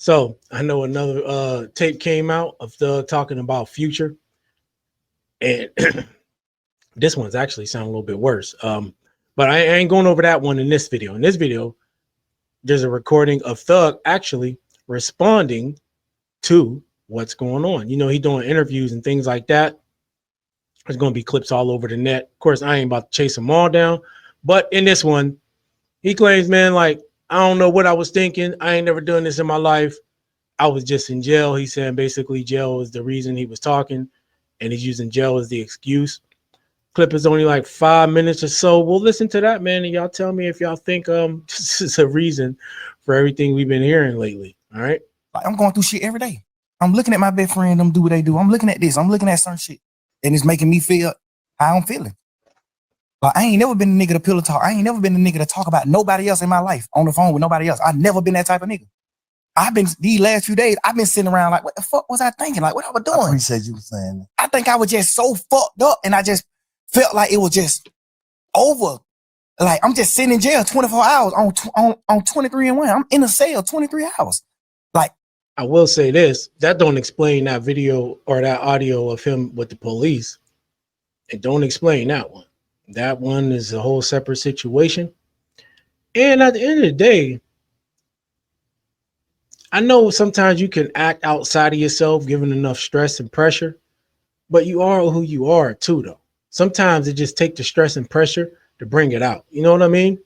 So I know another tape came out of the talking about Future, and this one's actually sound a little bit worse. But I ain't going over that one in this video. In this video, there's a recording of Thug actually responding to what's going on. You know, he doing interviews and things like that. There's going to be clips all over the net. Of course, I ain't about to chase them all down. But in this one, he claims, man, like, I don't know what I was thinking. I ain't never done this in my life. I was just in jail. He said basically jail is the reason he was talking, and he's using jail as the excuse. Clip is only like 5 minutes or so. We'll listen to that, man, and y'all tell me if y'all think this is a reason for everything we've been hearing lately. All right. Like, I'm going through shit every day. I'm looking at my best friend, them do what they do. I'm looking at this. I'm looking at certain shit. And it's making me feel how I'm feeling. Like, I ain't never been a nigga to pillow talk. I ain't never been a nigga to talk about nobody else in my life on the phone with nobody else. I've never been that type of nigga. I've been, these last few days, I've been sitting around like, what the fuck was I thinking? Like, what I was doing? I appreciate you saying that. I think I was just so fucked up, and I just felt like it was just over. Like, I'm just sitting in jail 24 hours on 23 and 1. I'm in a cell 23 hours. Like, I will say this, that don't explain that video or that audio of him with the police. It don't explain that one. That one is a whole separate situation. And at the end of the day, I know sometimes you can act outside of yourself given enough stress and pressure, but you are who you are too, though. Sometimes it just takes the stress and pressure to bring it out. You know what I mean?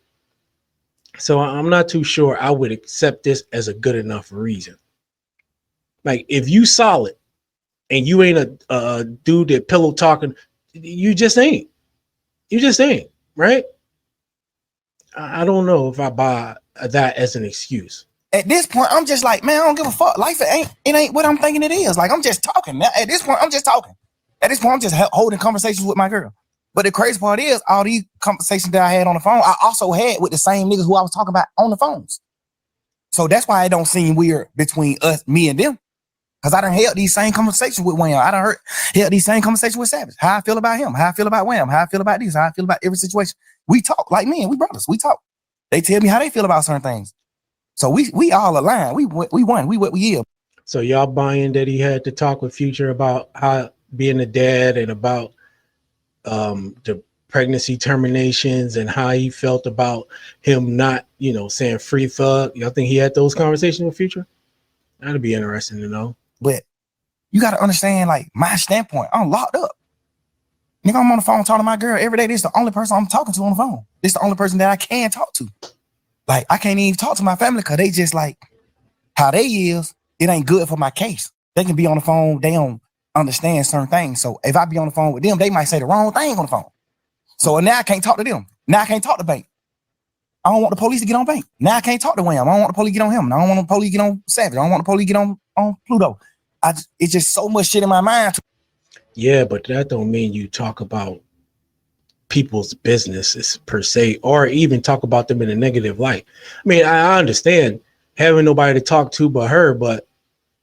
So I'm not too sure I would accept this as a good enough reason. Like, if you solid and you ain't a dude that pillow talking, you just ain't. You just ain't, right? I don't know if I buy that as an excuse. at this point, I'm just like, man, I don't give a fuck. Life it ain't what I'm thinking it is. Like, I'm just talking. At this point, I'm just talking. At this point, I'm just holding conversations with my girl. But the crazy part is, all these conversations that I had on the phone, I also had with the same niggas who I was talking about on the phones. So that's why it don't seem weird between us, me and them. Because I done held these same conversations with Wham. I done held these same conversations with Savage. How I feel about him, how I feel about Wham, how I feel about this, how I feel about every situation. We talk like men, we brothers, we talk. They tell me how they feel about certain things. So we all align. We won. We what we is. So y'all buying that he had to talk with Future about how being a dad and about the pregnancy terminations and how he felt about him not, saying free Thug. Y'all think he had those conversations with Future? That'd be interesting to know. But you got to understand, like, my standpoint. I'm locked up. Nigga, I'm on the phone talking to my girl every day. This is the only person I'm talking to on the phone. This is the only person that I can talk to. Like, I can't even talk to my family because they just like, how they is, it ain't good for my case. They can be on the phone, they don't understand certain things. So if I be on the phone with them, they might say the wrong thing on the phone. So now I can't talk to them. Now I can't talk to Bank. I don't want the police to get on Bank. Now I can't talk to Wham. I don't want the police to get on him. I don't want the police to get on Savage. I don't want the police to get on Pluto. It's just so much shit in my mind. Yeah, but that don't mean you talk about people's businesses per se, or even talk about them in a negative light. I mean, I understand having nobody to talk to but her, but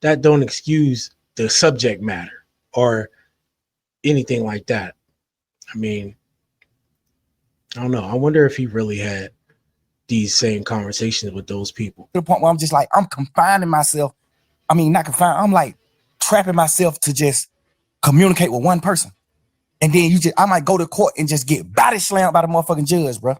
that don't excuse the subject matter or anything like that. I mean, I don't know. I wonder if he really had these same conversations with those people. To the point where I'm just like, I'm confining myself. I mean, not confined. I'm like trapping myself to just communicate with one person. And then I might go to court and just get body slammed by the motherfucking judge, bro.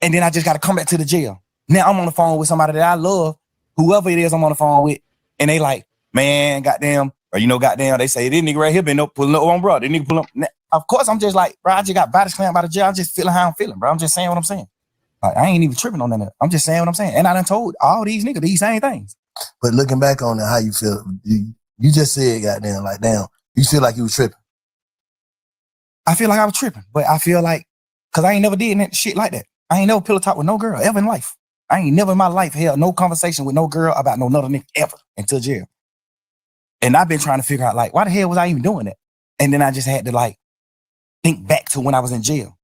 And then I just got to come back to the jail. Now I'm on the phone with somebody that I love, whoever it is I'm on the phone with. And they like, man, goddamn, or goddamn, they say, this nigga right here been pulling up on bro. This nigga pull up. Now, of course, I'm just like, bro, I just got body slammed by the jail. I'm just feeling how I'm feeling, bro. I'm just saying what I'm saying. Like, I ain't even tripping on that. I'm just saying what I'm saying. And I done told all these niggas these same things. But looking back on it, how you feel? You just said, goddamn, like, damn, you feel like you was tripping. I feel like I was tripping, but I feel like, because I ain't never did that shit like that. I ain't never pillow talk with no girl ever in life. I ain't never in my life held no conversation with no girl about no another nigga ever until jail. And I've been trying to figure out, like, why the hell was I even doing that? And then I just had to, like, think back to when I was in jail.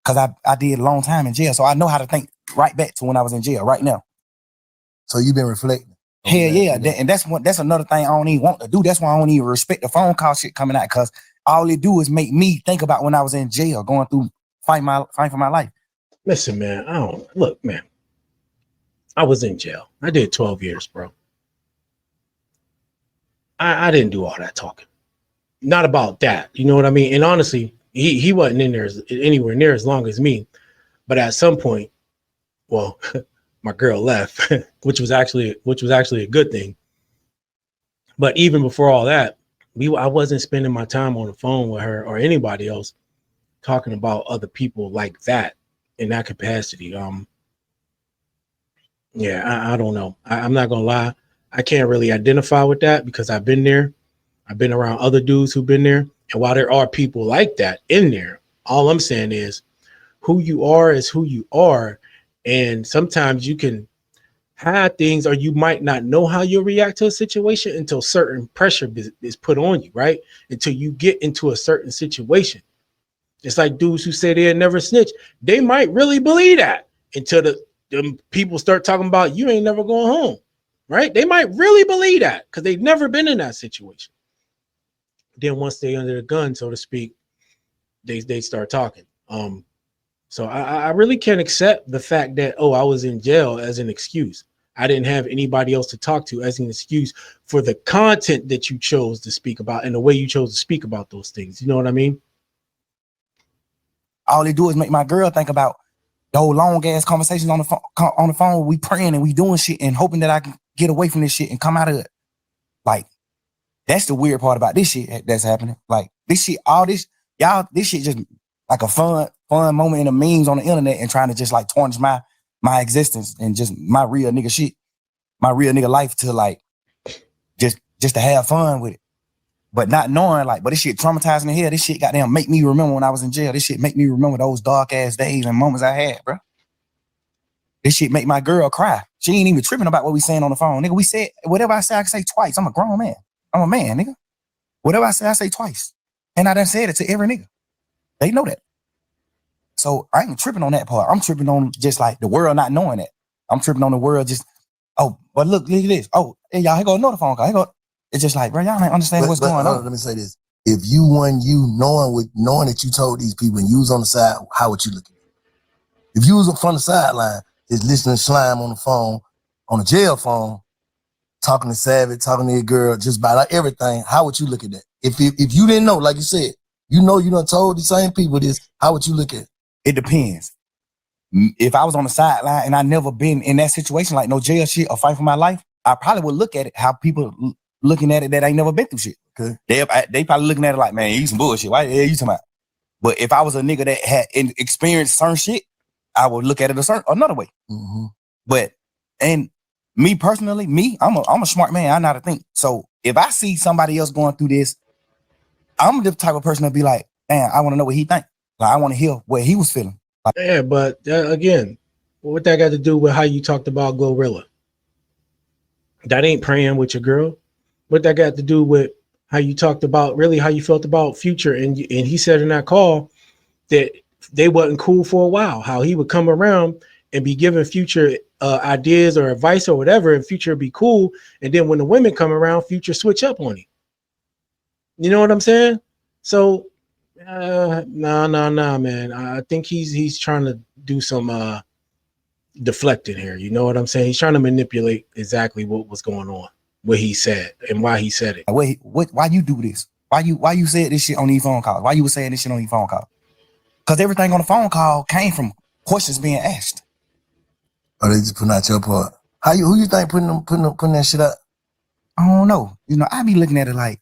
Because I did a long time in jail, so I know how to think right back to when I was in jail right now. So you've been reflecting. Hell yeah, and that's another thing I don't even want to do. That's why I don't even respect the phone call shit coming out, because all it do is make me think about when I was in jail, going through fighting for my life. Listen, man, look, man. I was in jail. I did 12 years, bro. I didn't do all that talking. Not about that. You know what I mean? And honestly, he wasn't in there anywhere near as long as me. But at some point, well, my girl left, which was actually a good thing. But even before all that, I wasn't spending my time on the phone with her or anybody else talking about other people like that in that capacity. Yeah, I don't know. I'm not gonna lie. I can't really identify with that because I've been there. I've been around other dudes who've been there. And while there are people like that in there, all I'm saying is who you are is who you are. And sometimes you can have things or you might not know how you'll react to a situation until certain pressure is put on you, right? Until you get into a certain situation. It's like dudes who say they'll never snitch. They might really believe that until the people start talking about you ain't never going home, right? They might really believe that because they've never been in that situation. Then once they under the gun, so to speak, they start talking. So I really can't accept the fact that, oh, I was in jail as an excuse. I didn't have anybody else to talk to as an excuse for the content that you chose to speak about and the way you chose to speak about those things. You know what I mean? All they do is make my girl think about those long ass conversations on the phone. On the phone, we praying and we doing shit and hoping that I can get away from this shit and come out of it. Like, that's the weird part about this shit that's happening. Like, this shit, all this, y'all, this shit just like a fun moment in the memes on the internet and trying to just like tarnish my existence and just my real nigga shit, my real nigga life to like just to have fun with it. But not knowing, like, but this shit traumatizing the hell. This shit goddamn make me remember when I was in jail. This shit make me remember those dark ass days and moments I had, bro. This shit make my girl cry. She ain't even tripping about what we saying on the phone. Nigga, we said, whatever I say, I can say twice. I'm a grown man. I'm a man, nigga. Whatever I say twice. And I done said it to every nigga. They know that. So I ain't tripping on that part. I'm tripping on just like the world not knowing that. I'm tripping on the world just, oh, but look at this. Oh, hey, y'all, here go another phone call. Here go. It's just like, bro, y'all ain't understanding what's going on. Let me say this. If you knowing that you told these people and you was on the side, how would you look at it? If you was from the sideline, just listening to slime on the phone, on the jail phone, talking to Savage, talking to your girl, just about like everything, how would you look at that? If you didn't know, like you said, you done told the same people this, how would you look at it? It depends. If I was on the sideline and I never been in that situation, like no jail shit or fight for my life, I probably would look at it how people looking at it that ain't never been through shit. Okay. They probably looking at it like, man, you some bullshit. Why the hell you talking about? But if I was a nigga that had experienced certain shit, I would look at it another way. Mm-hmm. But and me personally, I'm a smart man. I know how to think. So if I see somebody else going through this, I'm the type of person to be like, man, I want to know what he think. Like, I want to hear what he was feeling. Like, yeah, but again, what that got to do with how you talked about Glorilla? That ain't praying with your girl. What that got to do with how you talked about really how you felt about Future? And he said in that call that they wasn't cool for a while. How he would come around and be giving Future ideas or advice or whatever, and Future would be cool. And then when the women come around, Future switch up on him. You know what I'm saying? So no, man. I think he's trying to do some deflecting here. You know what I'm saying? He's trying to manipulate exactly what was going on, what he said, and why he said it. Why you do this? Why you said this shit on these phone calls? Why you was saying this shit on these phone calls? Because everything on the phone call came from questions being asked. Or they just putting out your part. Who you think putting that shit out? I don't know. You know, I be looking at it like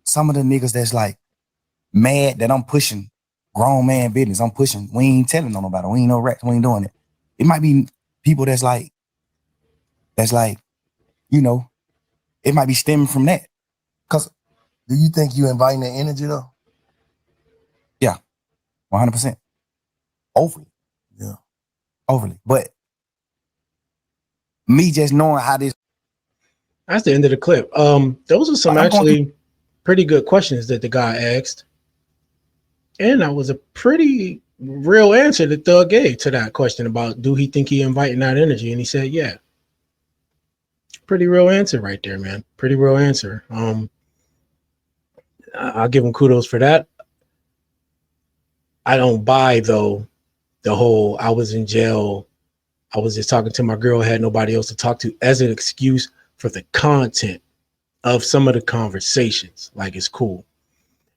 some of the niggas that's like mad that I'm pushing grown man business. I'm pushing. We ain't telling nobody. We ain't no rats. We ain't doing it. It might be people that's like, you know, it might be stemming from that. Cause do you think you inviting that energy though? Yeah, 100%. Overly. Yeah. Overly. But me just knowing how this. That's the end of the clip. Those are some actually pretty good questions that the guy asked. And that was a pretty real answer that Thug gave to that question about do he think he inviting that energy? And he said, yeah. Pretty real answer right there, man. Pretty real answer. I'll give him kudos for that. I don't buy though the whole I was in jail, I was just talking to my girl, had nobody else to talk to as an excuse for the content of some of the conversations. Like, it's cool.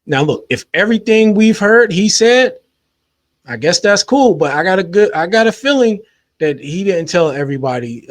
Now, look, if everything we've heard he said, I guess that's cool. But I got a feeling that he didn't tell everybody.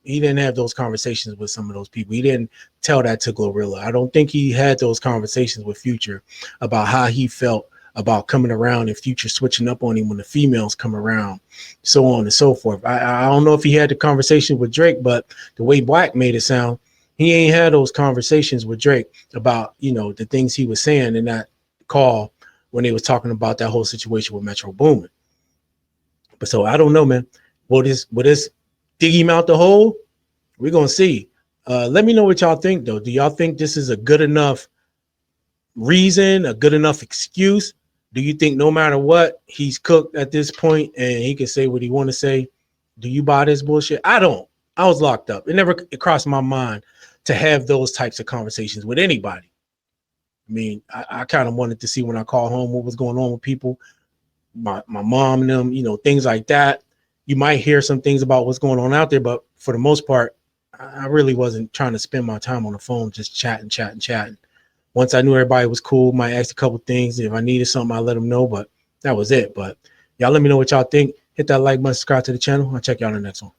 He didn't have those conversations with some of those people. He didn't tell that to Glorilla. I don't think he had those conversations with Future about how he felt about coming around and Future switching up on him when the females come around, so on and so forth. I don't know if he had the conversation with Drake, but the way Black made it sound, he ain't had those conversations with Drake about, you know, the things he was saying in that call when they was talking about that whole situation with Metro Boomin. But so I don't know, man. Will this dig him out the hole? We're gonna see. Let me know what y'all think, though. Do y'all think this is a good enough reason, a good enough excuse? Do you think no matter what, he's cooked at this point and he can say what he want to say? Do you buy this bullshit? I don't. I was locked up. It crossed my mind to have those types of conversations with anybody. I mean, I kind of wanted to see when I call home what was going on with people, my mom and them, you know, things like that. You might hear some things about what's going on out there, but for the most part, I really wasn't trying to spend my time on the phone just chatting. Once I knew everybody was cool, might ask a couple things. If I needed something, I let them know, but that was it. But y'all let me know what y'all think. Hit that like button, subscribe to the channel. I'll check y'all on the next one.